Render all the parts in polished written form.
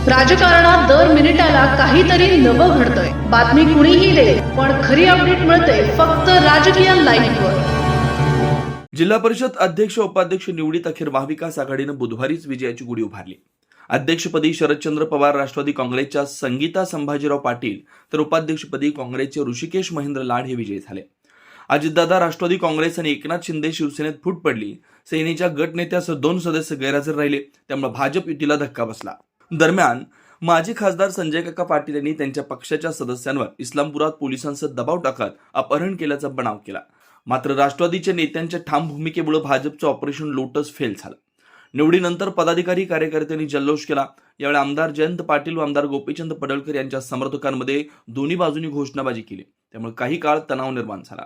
राजकारणात दर मिनिटाला काहीतरी नवं घडतंय. बातमी कुणीही दे, पण खरी अपडेट मिळते फक्त राजकीय लाईव्हवर. जिल्हा परिषद अध्यक्ष उपाध्यक्ष निवडीत अखेर महाविकास आघाडीनं बुधवारीच विजयाची गुढी उभारली. अध्यक्षपदी शरदचंद्र पवार राष्ट्रवादी काँग्रेसच्या संगीता संभाजीराव पाटील तर उपाध्यक्षपदी काँग्रेसचे ऋषिकेश महेंद्र लाड हे विजयी झाले. अजितदादा राष्ट्रवादी काँग्रेस आणि एकनाथ शिंदे शिवसेनेत फूट पडली. सेनेच्या गट नेत्यासह 2 सदस्य गैरहजर राहिले, त्यामुळे भाजप युतीला धक्का बसला. दरम्यान माजी खासदार संजय काका पाटील यांनी त्यांच्या पक्षाच्या सदस्यांवर इस्लामपुरात पोलिसांचा दबाव टाकत अपहरण केल्याचा बनाव केला. मात्र राष्ट्रवादीच्या नेत्यांच्या ठाम भूमिकेमुळे भाजपचं ऑपरेशन लोटस फेल झालं. निवडीनंतर पदाधिकारी कार्यकर्त्यांनी जल्लोष केला. यावेळी आमदार जयंत पाटील व आमदार गोपीचंद पडळकर यांच्या समर्थकांमध्ये दोन्ही बाजूंनी घोषणाबाजी केली. त्यामुळे काही काळ तणाव निर्माण झाला.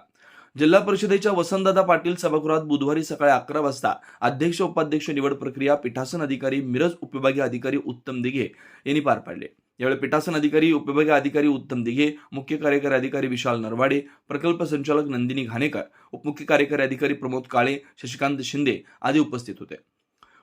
जिल्हा परिषदेच्या वसंतदादा पाटील सभागृहात बुधवारी सकाळी 11 वाजता अध्यक्ष उपाध्यक्ष निवड प्रक्रिया पीठासन अधिकारी मिरज उपविभागीय अधिकारी उत्तम दिघे यांनी पार पाडले. यावेळी पीठासन अधिकारी उपविभागीय अधिकारी उत्तम दिघे, मुख्य कार्यकारी अधिकारी विशाल नरवाडे, प्रकल्प संचालक नंदिनी घाणेकर, उपमुख्य कार्यकारी अधिकारी प्रमोद काळे, शशिकांत शिंदे आदी उपस्थित होते.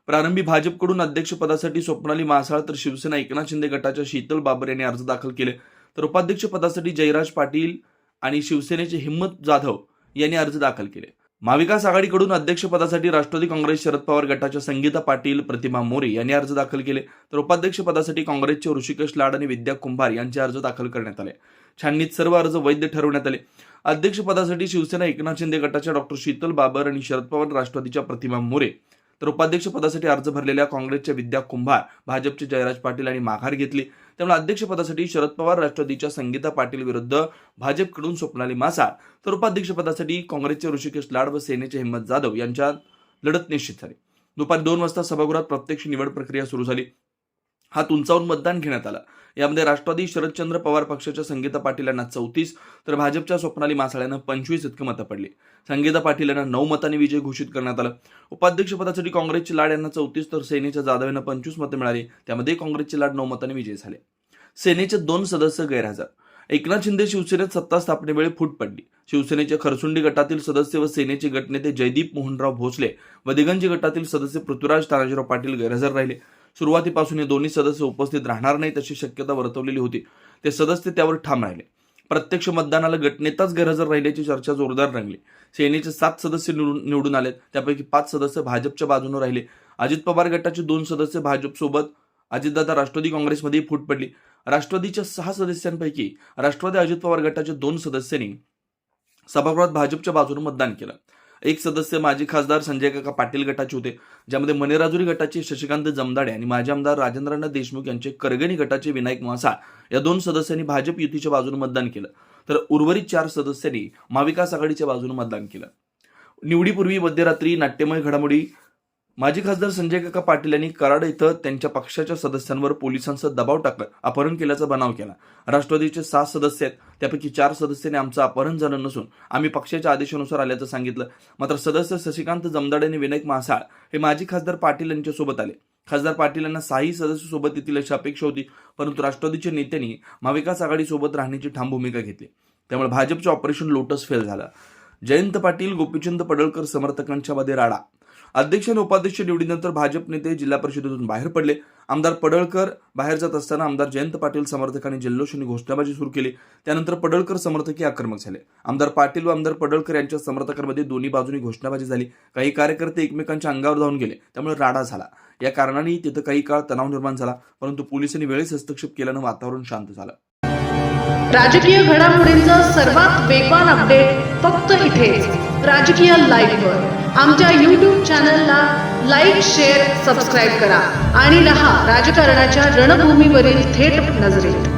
प्रारंभी भाजपकडून अध्यक्षपदासाठी स्वप्नाली मासाळ तर शिवसेना एकनाथ शिंदे गटाच्या शीतल बाबर यांनी अर्ज दाखल केले, तर उपाध्यक्षपदासाठी जयराज पाटील आणि शिवसेनेचे हिम्मत जाधव यांनी अर्ज दाखल केले. महाविकास आघाडीकडून अध्यक्षपदासाठी राष्ट्रवादी काँग्रेस शरद पवार गटाच्या संगीता पाटील, प्रतिमा मोरे यांनी अर्ज दाखल केले, तर उपाध्यक्षपदासाठी काँग्रेसचे ऋषिकेश लाड आणि विद्या कुंभार यांचे अर्ज दाखल करण्यात आले. छाननीत सर्व अर्ज वैध ठरवण्यात आले. अध्यक्षपदासाठी शिवसेना एकनाथ शिंदे गटाच्या डॉक्टर शीतल बाबर आणि शरद पवार राष्ट्रवादीच्या प्रतिमा मोरे, तर उपाध्यक्षपदासाठी अर्ज भरलेल्या काँग्रेसच्या विद्या कुंभार, भाजपचे जयराज पाटील यांनी माघार घेतली. त्यामुळे अध्यक्षपदासाठी शरद पवार राष्ट्रवादीच्या संगीता पाटील विरुद्ध भाजपकडून स्वप्नाली मासाळ, तर उपाध्यक्षपदासाठी काँग्रेसचे ऋषिकेश लाड व सेनेचे हिम्मत जाधव यांच्यात लढत निश्चित झाली. दुपारी 2 वाजता सभागृहात प्रत्यक्ष निवड प्रक्रिया सुरू झाली. हात उंचावून मतदान घेण्यात आलं. यामध्ये राष्ट्रवादी शरदचंद्र पवार पक्षाच्या संगीता पाटील यांना 34 तर भाजपच्या स्वप्नाली मासाळ यांना 25 इतकी मतं पडली. संगीता पाटील यांना 9 मतांनी विजय घोषित करण्यात आलं. उपाध्यक्षपदासाठी काँग्रेसचे लाड यांना 34 तर सेनेच्या जाधव यांना 25 मतं मिळाली. त्यामध्ये काँग्रेसचे लाड 9 मतांनी विजयी झाले. सेनेचे 2 सदस्य गैरहजर. एकनाथ शिंदे शिवसेनेत सत्ता स्थापनेवेळी फूट पडली. शिवसेनेचे खरसुंडी गटातील सदस्य व सेनेचे गटनेते जयदीप मोहनराव भोसले व दिगंजी गटातील सदस्य पृथ्वीराज तानाजीराव पाटील गैरहजर राहिले. सुरुवातीपासून हे दोन्ही सदस्य उपस्थित राहणार नाहीत अशी शक्यता वर्तवलेली होती. ते सदस्य त्यावर ठाम राहिले. प्रत्यक्ष मतदानाला गटनेताच गैरहजर राहिल्याची चर्चा जोरदार रंगली. सेनेचे 7 सदस्य निवडून आलेत, त्यापैकी 5 सदस्य भाजपच्या बाजूने राहिले. अजित पवार गटाचे 2 सदस्य भाजपसोबत, अजितदादा राष्ट्रवादी काँग्रेसमध्ये फूट पडली. राष्ट्रवादीच्या 6 सदस्यांपैकी राष्ट्रवादी अजित पवार गटाच्या 2 सदस्यांनी सभागृहात भाजपच्या बाजूने मतदान केलं. एक सदस्य माजी खासदार संजय काका पाटील गटाचे होते, ज्यामध्ये मनेराजुरी गटाचे शशिकांत जमदाडे आणि माजी आमदार राजेंद्रनाथ देशमुख यांचे करगणी गटाचे विनायक मासाळ या 2 सदस्यांनी भाजप युतीच्या बाजूने मतदान केलं, तर उर्वरित 4 सदस्यांनी महाविकास आघाडीच्या बाजूने मतदान केलं. निवडीपूर्वी मध्यरात्री नाट्यमय घडामोडी. माजी खासदार संजय काका पाटील यांनी कराड इथं त्यांच्या पक्षाच्या सदस्यांवर पोलिसांचा दबाव टाकत अपहरण केल्याचा बनाव केला. राष्ट्रवादीचे 6 सदस्य आहेत, त्यापैकी 4 सदस्यांनी आमचं अपहरण झालं नसून आम्ही पक्षाच्या आदेशानुसार आल्याचं सांगितलं. मात्र सदस्य शशिकांत जमदाडे आणि विनायक मासाळ हे माजी खासदार पाटील यांच्या सोबत आले. खासदार पाटील यांना 6 सदस्य सोबत येतील अशी अपेक्षा होती, परंतु राष्ट्रवादीच्या नेत्यांनी महाविकास आघाडीसोबत राहण्याची ठाम भूमिका घेतली. त्यामुळे भाजपचं ऑपरेशन लोटस फेल झालं. जयंत पाटील गोपीचंद पडळकर समर्थकांच्या मध्ये राडा. अध्यक्ष आणि उपाध्यक्ष निवडीनंतर भाजप नेते जिल्हा परिषदेतून बाहेर पडले. आमदार पडळकर बाहेर जात असताना आमदार जयंत पाटील समर्थकांनी जल्लोष आणि घोषणाबाजी सुरू केली. त्यानंतर पडळकर समर्थकही आक्रमक झाले. आमदार पाटील व आमदार पडळकर यांच्या समर्थकांमध्ये दोन्ही बाजूनी घोषणाबाजी झाली. काही कार्यकर्ते एकमेकांच्या अंगावर धावून गेले, त्यामुळे राडा झाला. या कारणाने तिथं काही काळ तणाव निर्माण झाला, परंतु पोलिसांनी वेळेस हस्तक्षेप केल्यानं वातावरण शांत झालं. राजकीय घडामोडींचा सर्वात वेगवान अपडेट फक्त इथेच राजकीय लाईव्हवर. आमच्या YouTube चॅनलला लाईक, शेअर, सबस्क्राईब करा आणि रहा राजकारणाच्या रणभूमीवरील थेट नजरेत.